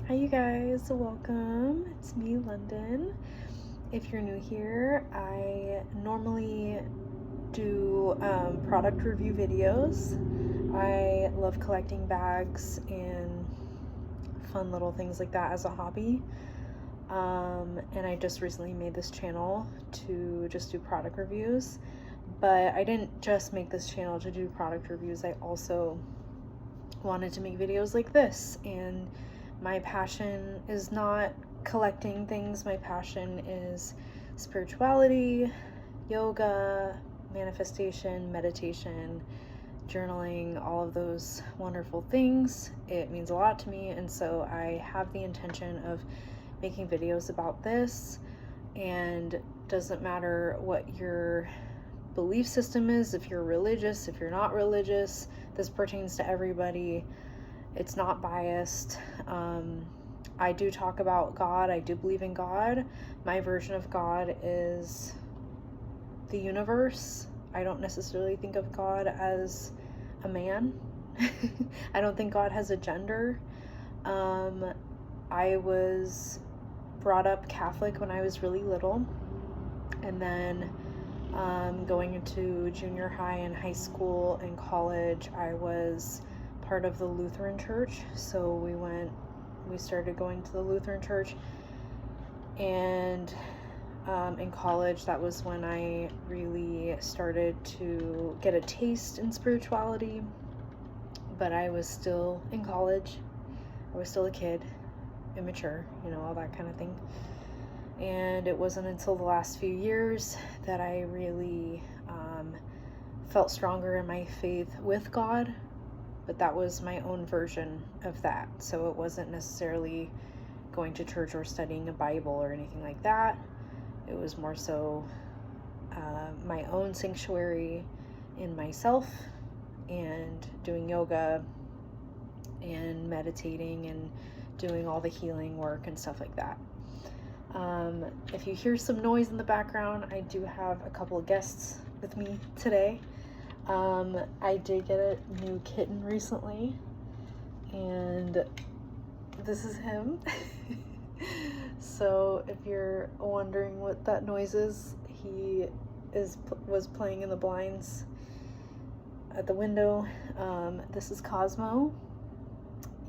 Hi you guys, welcome. It's me, London. If you're new here, I normally do product review videos. I love collecting bags and fun little things like that as a hobby. And I just recently made this channel to just do product reviews. But I didn't just make this channel to do product reviews, I also wanted to make videos like this. And my passion is not collecting things. My passion is spirituality, yoga, manifestation, meditation, journaling, all of those wonderful things. It means a lot to me, and so I have the intention of making videos about this. And doesn't matter what your belief system is, if you're religious, if you're not religious, this pertains to everybody. It's not biased. I do talk about God. I do believe in God. My version of God is the universe. I don't necessarily think of God as a man. I don't think God has a gender. I was brought up Catholic when I was really little, and then going into junior high and high school and college, I was part of the Lutheran church. So we started going to the Lutheran church, and in college, that was when I really started to get a taste in spirituality. But I was still in college. I was still a kid, immature, all that kind of thing. And it wasn't until the last few years that I really felt stronger in my faith with God. But that was my own version of that. So it wasn't necessarily going to church or studying a Bible or anything like that. It was more so my own sanctuary in myself, and doing yoga and meditating and doing all the healing work and stuff like that. If you hear some noise in the background, I do have a couple of guests with me today. I did get a new kitten recently, and this is him. So if you're wondering what that noise is, he was playing in the blinds at the window. This is Cosmo.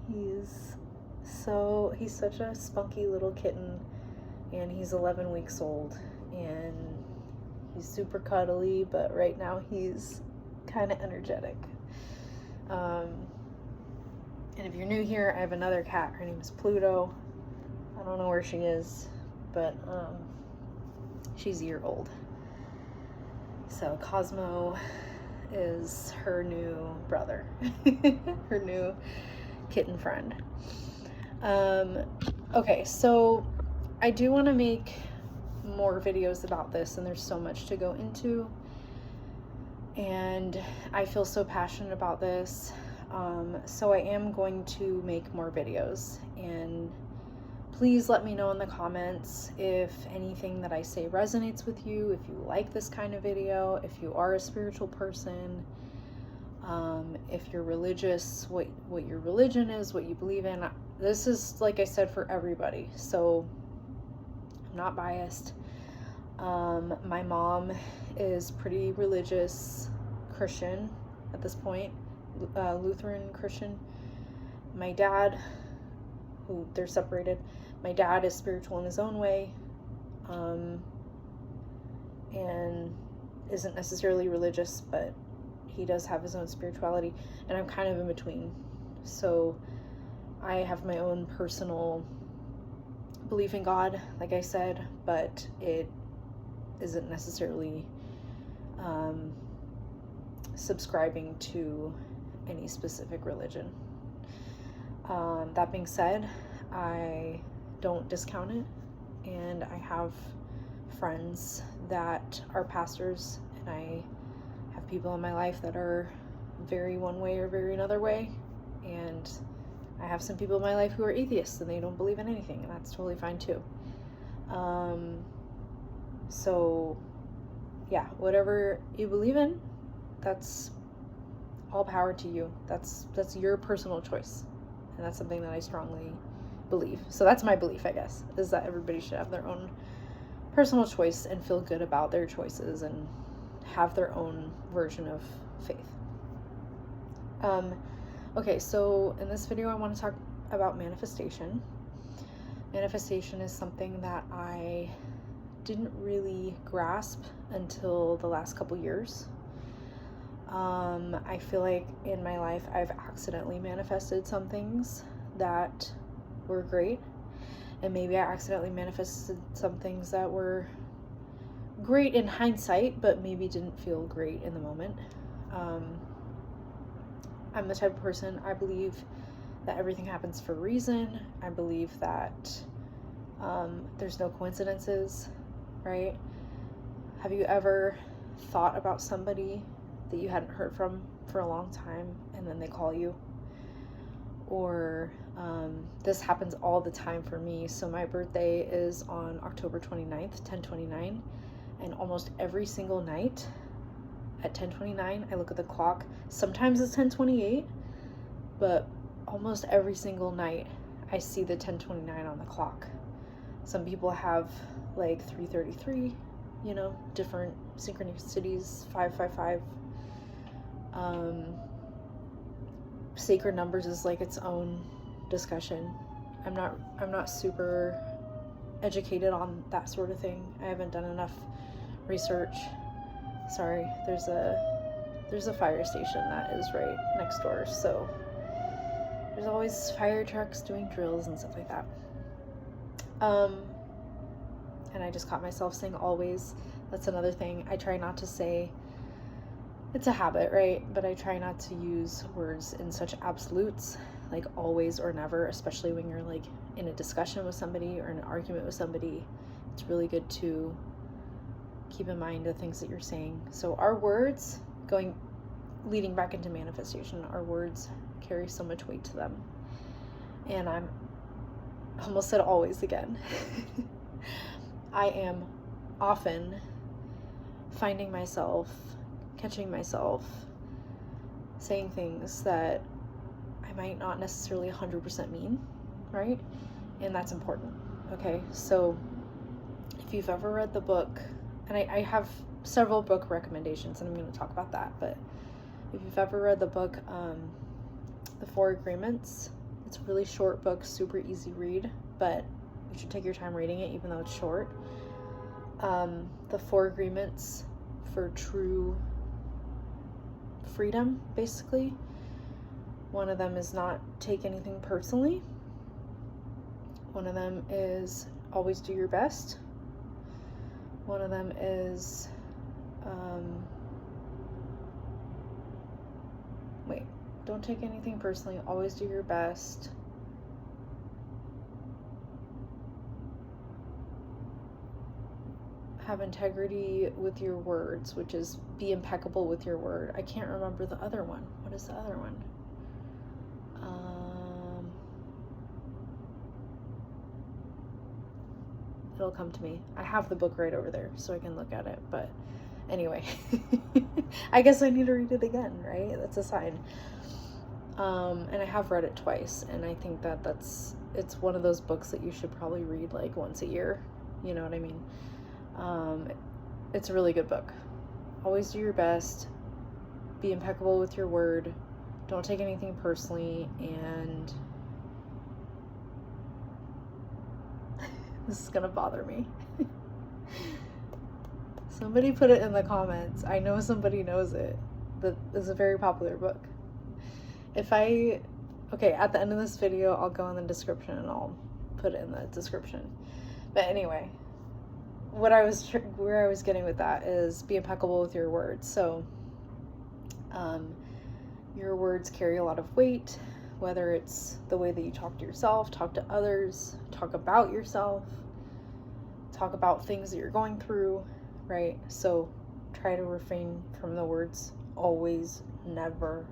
He's such a spunky little kitten, and he's 11 weeks old, and he's super cuddly, but right now he's kind of energetic. And if you're new here, I have another cat. Her name is Pluto. I don't know where she is, but she's a year old. So Cosmo is her new brother, her new kitten friend. Okay, so I do want to make more videos about this, and there's so much to go into, and I feel so passionate about this. So I am going to make more videos, and please let me know in the comments if anything that I say resonates with you, if you like this kind of video, if you are a spiritual person, if you're religious, what your religion is, what you believe in. This is, like I said, for everybody, so I'm not biased. My mom is pretty religious Christian at this point, Lutheran Christian. My dad, who they're separated, my dad is spiritual in his own way, and isn't necessarily religious, but he does have his own spirituality, and I'm kind of in between. So I have my own personal belief in God, like I said, but it isn't necessarily subscribing to any specific religion. That being said, I don't discount it, and I have friends that are pastors, and I have people in my life that are very one way or very another way, and I have some people in my life who are atheists and they don't believe in anything, and that's totally fine too. So yeah, whatever you believe in, that's all power to you. That's your personal choice, and that's something that I strongly believe. So that's my belief, I guess, is that everybody should have their own personal choice and feel good about their choices and have their own version of faith. Okay, so in this video I want to talk about manifestation. Manifestation is something that I didn't really grasp until the last couple years. I feel like in my life I've accidentally manifested some things that were great, and maybe I accidentally manifested some things that were great in hindsight, but maybe didn't feel great in the moment. I'm the type of person, I believe that everything happens for a reason. I believe that there's no coincidences, right? Have you ever thought about somebody that you hadn't heard from for a long time and then they call you? Or this happens all the time for me. So my birthday is on October 29th, 10/29, and almost every single night at 10/29 I look at the clock. Sometimes it's 10/28, but almost every single night I see the 10/29 on the clock. Some people have like 3:33, you know, different synchronicities, 555. Sacred numbers is like its own discussion. I'm not super educated on that sort of thing. I haven't done enough research. Sorry, there's a fire station that is right next door, so there's always fire trucks doing drills and stuff like that. And I just caught myself saying always. That's another thing. I try not to say, it's a habit, right? But I try not to use words in such absolutes, like always or never, especially when you're like in a discussion with somebody or in an argument with somebody. It's really good to keep in mind the things that you're saying. So our words, leading back into manifestation, our words carry so much weight to them. And I'm almost said always again. I am often finding myself, catching myself saying things that I might not necessarily 100% mean, right? And that's important, okay? So if you've ever read the book, and I have several book recommendations, and I'm going to talk about that, but if you've ever read the book, The Four Agreements, it's a really short book, super easy read, but you should take your time reading it, even though it's short. The Four Agreements for True Freedom, basically. One of them is not take anything personally. One of them is always do your best. One of them is don't take anything personally, always do your best. Have integrity with your words, which is be impeccable with your word. I can't remember the other one. What is the other one? It'll come to me. I have the book right over there so I can look at it, but anyway. I guess I need to read it again, right? That's a sign. And I have read it twice, and I think that it's one of those books that you should probably read like once a year. You know what I mean? It's a really good book. Always do your best. Be impeccable with your word. Don't take anything personally. And this is gonna bother me. Somebody put it in the comments. I know somebody knows it. That is a very popular book. Okay, at the end of this video, I'll go in the description and I'll put it in the description. But anyway, where I was getting with that is be impeccable with your words. So your words carry a lot of weight, whether it's the way that you talk to yourself, talk to others, talk about yourself, talk about things that you're going through, right? So try to refrain from the words always, never.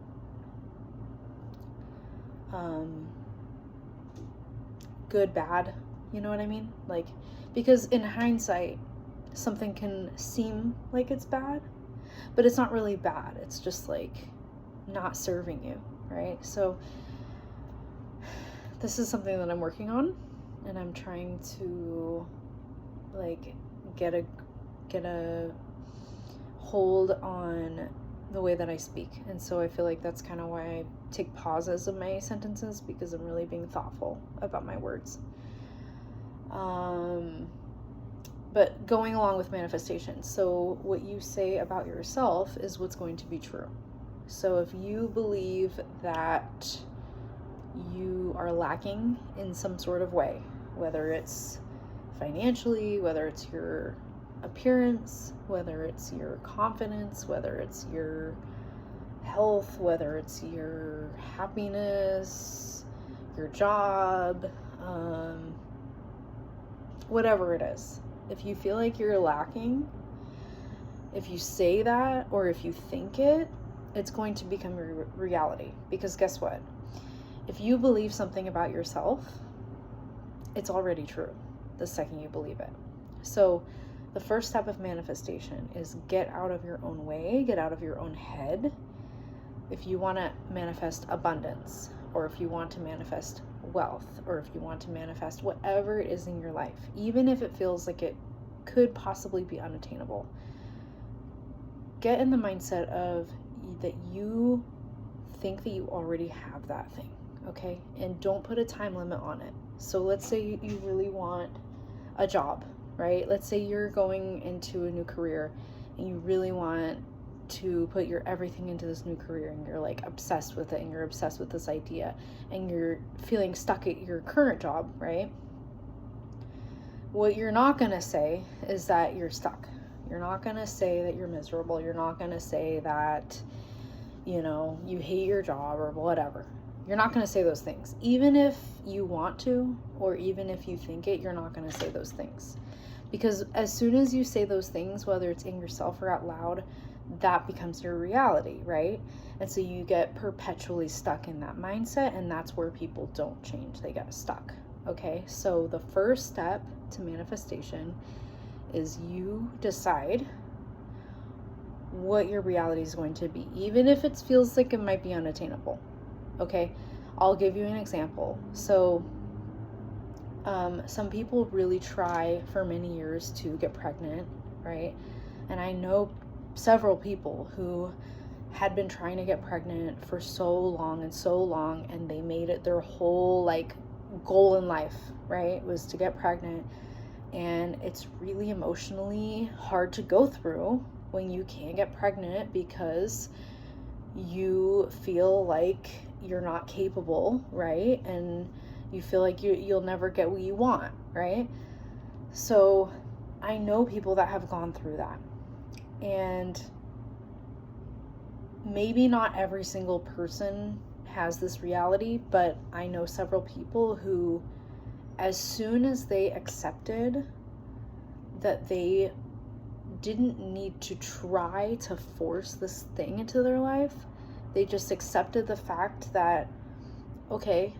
Good, bad, you know what I mean? Like, because in hindsight, something can seem like it's bad, but it's not really bad. It's just like not serving you, right? So this is something that I'm working on, and I'm trying to like get a hold on the way that I speak. And so I feel like that's kind of why I take pauses in my sentences, because I'm really being thoughtful about my words. But going along with manifestation, so what you say about yourself is what's going to be true. So if you believe that you are lacking in some sort of way, whether it's financially, whether it's your appearance, whether it's your confidence, whether it's your health, whether it's your happiness, your job, whatever it is, if you feel like you're lacking, if you say that or if you think it, it's going to become your reality. Because guess what? If you believe something about yourself, it's already true the second you believe it. So the first step of manifestation is get out of your own way, get out of your own head. If you want to manifest abundance, or if you want to manifest wealth, or if you want to manifest whatever it is in your life, even if it feels like it could possibly be unattainable, get in the mindset of that you think that you already have that thing, okay? And don't put a time limit on it. So let's say you really want a job, right? Let's say you're going into a new career and you really want to put your everything into this new career, and you're like obsessed with it, and you're obsessed with this idea, and you're feeling stuck at your current job, right? What you're not going to say is that you're stuck. You're not going to say that you're miserable. You're not going to say that, you hate your job or whatever. You're not going to say those things. Even if you want to, or even if you think it, you're not going to say those things. Because as soon as you say those things, whether it's in yourself or out loud, that becomes your reality, right? And so you get perpetually stuck in that mindset, and that's where people don't change. They get stuck, okay? So the first step to manifestation is you decide what your reality is going to be, even if it feels like it might be unattainable, okay? I'll give you an example. So some people really try for many years to get pregnant, right? And I know several people who had been trying to get pregnant for so long, and they made it their whole goal in life, right? Was to get pregnant. And it's really emotionally hard to go through when you can't get pregnant, because you feel like you're not capable, right? And you feel like you'll never get what you want, right? So I know people that have gone through that. And maybe not every single person has this reality, but I know several people who, as soon as they accepted that they didn't need to try to force this thing into their life, they just accepted the fact that, okay,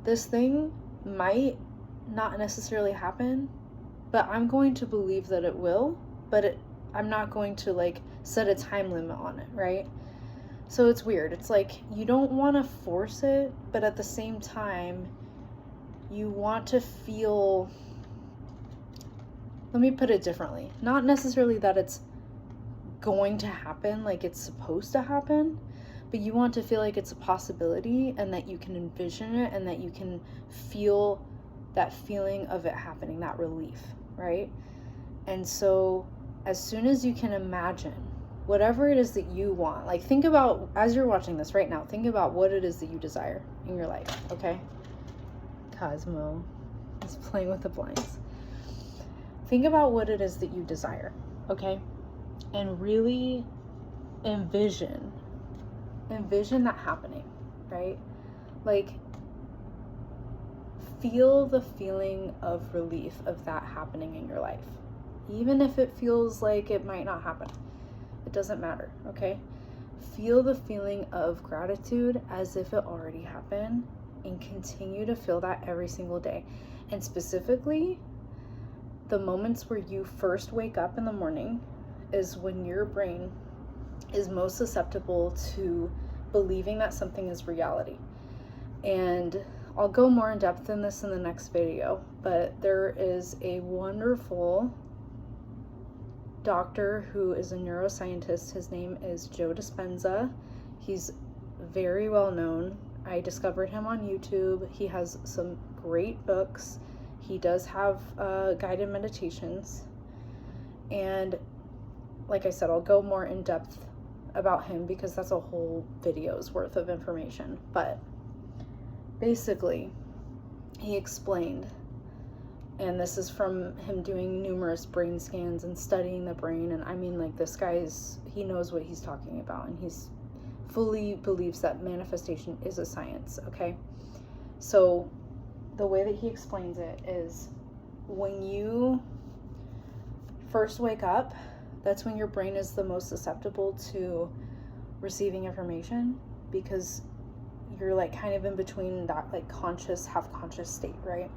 this thing might not necessarily happen, but I'm going to believe that it will, but I'm not going to set a time limit on it, right? So it's weird. It's like you don't want to force it, but at the same time, you want to feel, let me put it differently, not necessarily that it's going to happen like it's supposed to happen, but you want to feel like it's a possibility, and that you can envision it, and that you can feel that feeling of it happening, that relief, right? And so as soon as you can imagine whatever it is that you want, think about, as you're watching this right now, think about what it is that you desire in your life, okay? Cosmo is playing with the blinds. Think about what it is that you desire, okay? And really envision that happening, right? Feel the feeling of relief of that happening in your life. Even if it feels like it might not happen, it doesn't matter, okay? Feel the feeling of gratitude as if it already happened, and continue to feel that every single day. And specifically, the moments where you first wake up in the morning is when your brain is most susceptible to believing that something is reality. And I'll go more in depth in this in the next video, but there is a wonderful doctor who is a neuroscientist. His name is Joe Dispenza. He's very well known. I discovered him on YouTube. He has some great books. He does have guided meditations. And like I said, I'll go more in depth about him because that's a whole video's worth of information. But basically, he explained, and this is from him doing numerous brain scans and studying the brain, and I mean, like, this guy's, he knows what he's talking about, and he's fully believes that manifestation is a science, okay? So the way that he explains it is, when you first wake up, that's when your brain is the most susceptible to receiving information, because you're like kind of in between that like conscious, half conscious state, right?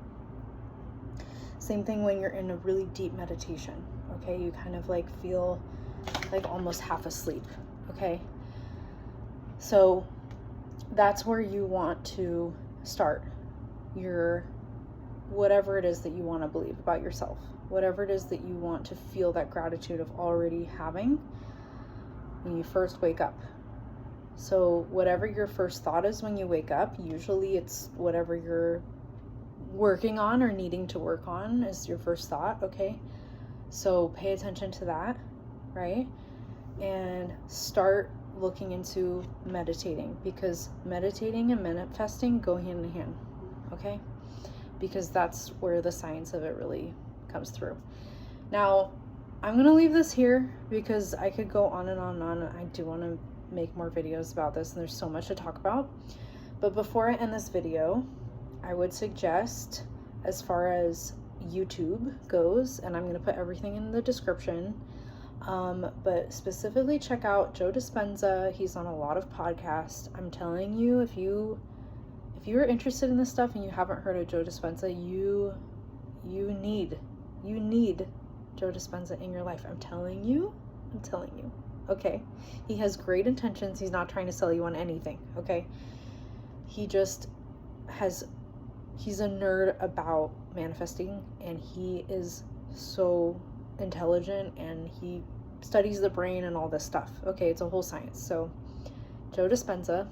Same thing when you're in a really deep meditation, okay? You kind of like feel like almost half asleep, okay? So that's where you want to start your, whatever it is that you want to believe about yourself, whatever it is that you want to feel that gratitude of already having when you first wake up. So whatever your first thought is when you wake up, usually it's whatever you're working on or needing to work on is your first thought, okay? So pay attention to that, right? And start looking into meditating, because meditating and manifesting go hand in hand, okay? Because that's where the science of it really comes through. Now, I'm going to leave this here because I could go on and on and on. I do want to make more videos about this, and there's so much to talk about. But before I end this video, I would suggest, as far as YouTube goes, and I'm going to put everything in the description, but specifically check out Joe Dispenza. He's on a lot of podcasts. I'm telling you, if you're interested in this stuff and you haven't heard of Joe Dispenza, you need Joe Dispenza in your life. I'm telling you, okay? He has great intentions. He's not trying to sell you on anything, okay? He's a nerd about manifesting, and he is so intelligent, and he studies the brain and all this stuff, okay? It's a whole science. So Joe Dispenza,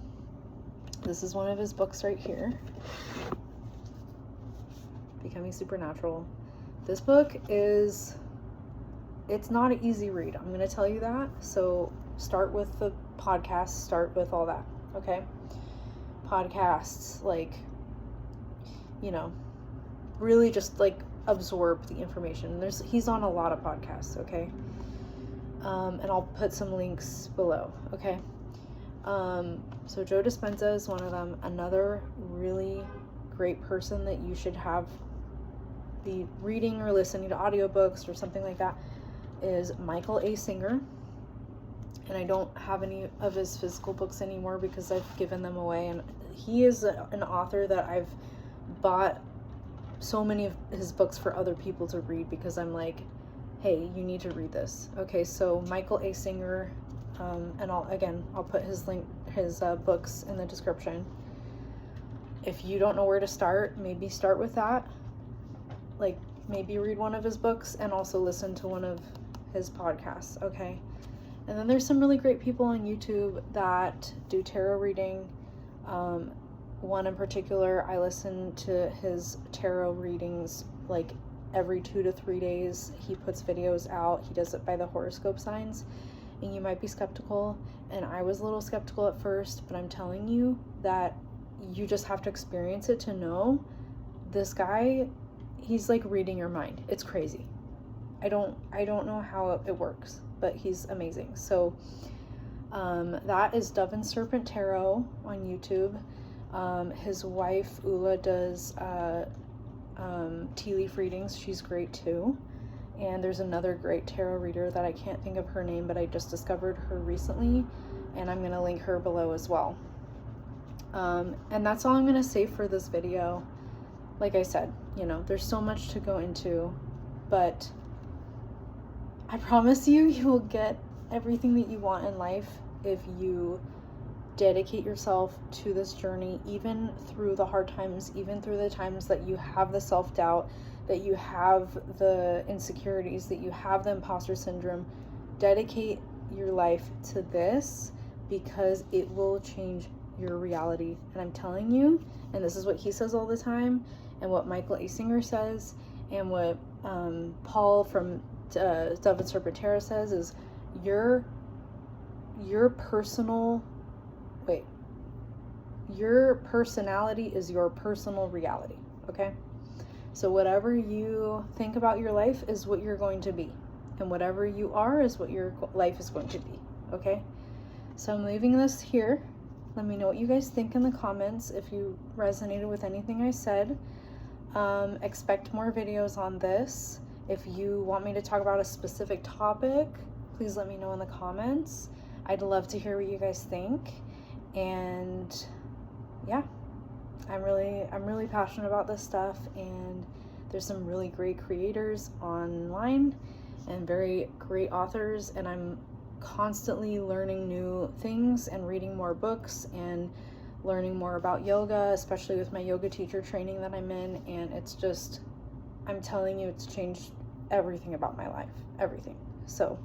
this is one of his books right here, Becoming Supernatural. This book is, it's not an easy read, I'm going to tell you that. So start with the podcast, start with all that, okay? Podcasts, like, you know, really just like absorb the information. He's on a lot of podcasts, okay? And I'll put some links below, okay? So Joe Dispenza is one of them. Another really great person that you should be reading or listening to audiobooks or something like that is Michael A. Singer. And I don't have any of his physical books anymore because I've given them away. And he is an author that I've bought so many of his books for other people to read because I'm like, hey, you need to read this. Okay, so Michael A. Singer, and I'll put his books in the description. If you don't know where to start, maybe start with that. Like, maybe read one of his books and also listen to one of his podcasts, okay? And then there's some really great people on YouTube that do tarot reading. One in particular, I listen to his tarot readings like every 2 to 3 days. He puts videos out. He does it by the horoscope signs. And you might be skeptical, and I was a little skeptical at first, but I'm telling you that you just have to experience it to know this guy, he's like reading your mind. It's crazy. I don't know how it works, but he's amazing. So that is Dove and Serpent Tarot on YouTube. His wife Ula does tea leaf readings. She's great too. And there's another great tarot reader that I can't think of her name, but I just discovered her recently, and I'm going to link her below as well. And that's all I'm going to say for this video. Like I said, you know, there's so much to go into, but I promise you will get everything that you want in life if you dedicate yourself to this journey, even through the hard times, even through the times that you have the self-doubt, that you have the insecurities, that you have the imposter syndrome. Dedicate your life to this, because it will change your reality. And I'm telling you, and this is what he says all the time, and what Michael Asinger says, and what Paul from Dove and Serpentera says, is your personality is your personal reality, okay? So whatever you think about your life is what you're going to be, and whatever you are is what your life is going to be, okay? So I'm leaving this here. Let me know what you guys think in the comments, if you resonated with anything I said. Expect more videos on this. If you want me to talk about a specific topic, please let me know in the comments. I'd love to hear what you guys think. And yeah, I'm really passionate about this stuff, and there's some really great creators online and very great authors, and I'm constantly learning new things and reading more books and learning more about yoga, especially with my yoga teacher training that I'm in. And it's just, I'm telling you, it's changed everything about my life, everything. So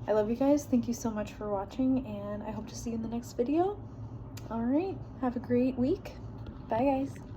I love you guys. Thank you so much for watching, and I hope to see you in the next video. All right, have a great week. Bye guys.